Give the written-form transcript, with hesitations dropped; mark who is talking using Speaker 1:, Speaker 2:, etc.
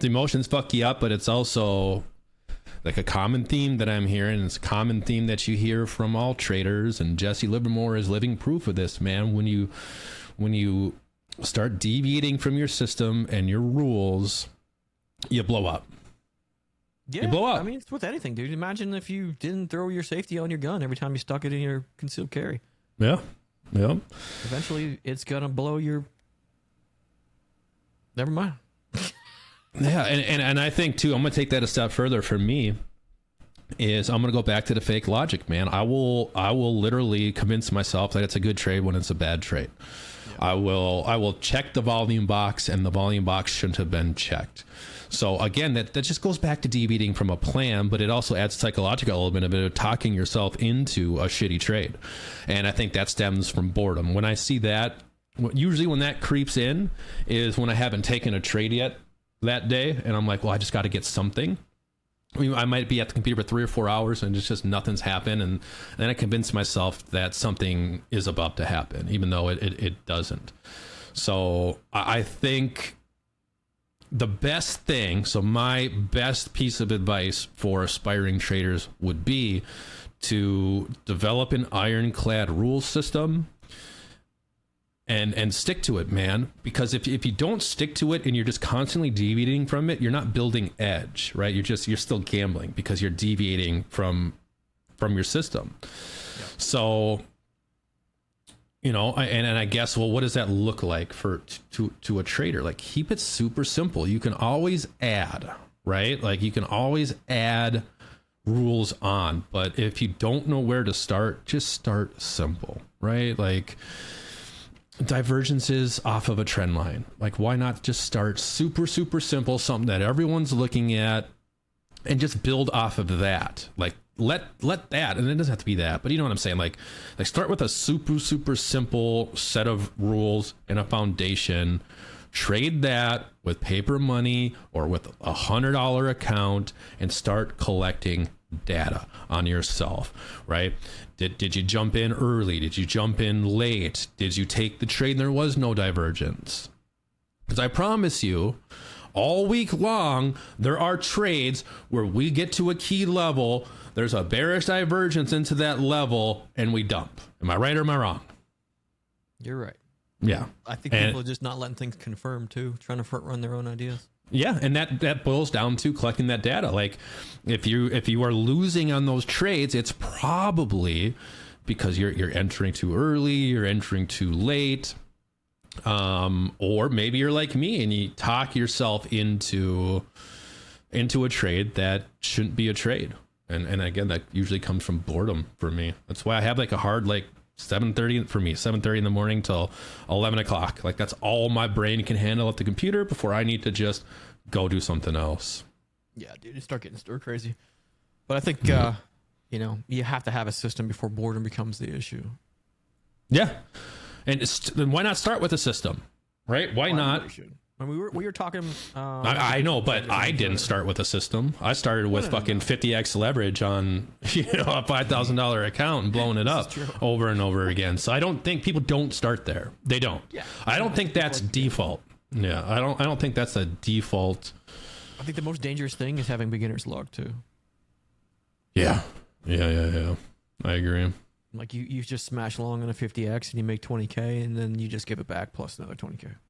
Speaker 1: the emotions fuck you up, but it's also like a common theme that I'm hearing. It's a common theme that you hear from all traders, and Jesse Livermore is living proof of this, man. When you start deviating from your system and your rules, you blow up.
Speaker 2: Yeah,
Speaker 1: you blow up.
Speaker 2: I mean, it's with anything, dude. Imagine if you didn't throw your safety on your gun every time you stuck it in your concealed carry.
Speaker 1: Yeah.
Speaker 2: Eventually, it's gonna blow your. Never mind.
Speaker 1: Yeah, and I think too, I'm gonna take that a step further. For me, is I'm gonna go back to the fake logic, man. I will literally convince myself that it's a good trade when it's a bad trade. Yeah. I will check the volume box, and the volume box shouldn't have been checked. So again, that just goes back to deviating from a plan, but it also adds a psychological element of it, of talking yourself into a shitty trade. And I think that stems from boredom. When I see that, usually when that creeps in is when I haven't taken a trade yet that day, and I'm like, well, I just got to get something. I might be at the computer for 3 or 4 hours and it's just nothing's happened, and then I convince myself that something is about to happen, even though it doesn't. So I think the best thing, so my best piece of advice for aspiring traders would be to develop an ironclad rule system and stick to it, man. Because if you don't stick to it and you're just constantly deviating from it, you're not building edge, right? You're still gambling because you're deviating from your system. Yeah. So, you know, and I guess, well, what does that look like to a trader? Like, keep it super simple. You can always add, right? Like, you can always add rules on, but if you don't know where to start, just start simple, right? Like, divergences off of a trend line. Like, why not just start super simple, something that everyone's looking at, and just build off of that? Like, let that, and it doesn't have to be that, but you know what I'm saying? Like start with a super simple set of rules and a foundation. Trade that with paper money or with $100 account and start collecting data on yourself, right? Did you jump in early? Did you jump in late? Did you take the trade and there was no divergence? Because I promise you, all week long, there are trades where we get to a key level, there's a bearish divergence into that level, and we dump. Am I right or am I wrong?
Speaker 2: You're right.
Speaker 1: Yeah.
Speaker 2: I think people are just not letting things confirm too, trying to front run their own ideas.
Speaker 1: Yeah, and that boils down to collecting that data. Like, if you are losing on those trades, it's probably because you're entering too early, you're entering too late, or maybe you're like me and you talk yourself into a trade that shouldn't be a trade. And again, that usually comes from boredom for me. That's why I have like a hard 7:30 for me, 7:30 in the morning till 11 o'clock. Like, that's all my brain can handle at the computer before I need to just go do something else.
Speaker 2: Yeah, dude, you start getting stir crazy. But I think, you have to have a system before boredom becomes the issue.
Speaker 1: Yeah. And then why not start with a system, right? Why not?
Speaker 2: When we were talking,
Speaker 1: I know, but I didn't start with a system. I started with fucking 50x leverage on a $5,000 account and blowing it up over and over again. So I don't think people don't start there. They don't. Yeah. I don't think that's default. Yeah, I don't think that's a default.
Speaker 2: I think the most dangerous thing is having beginner's luck too.
Speaker 1: Yeah. I agree.
Speaker 2: Like, you just smash long on a 50x and you make 20K, and then you just give it back plus another 20K.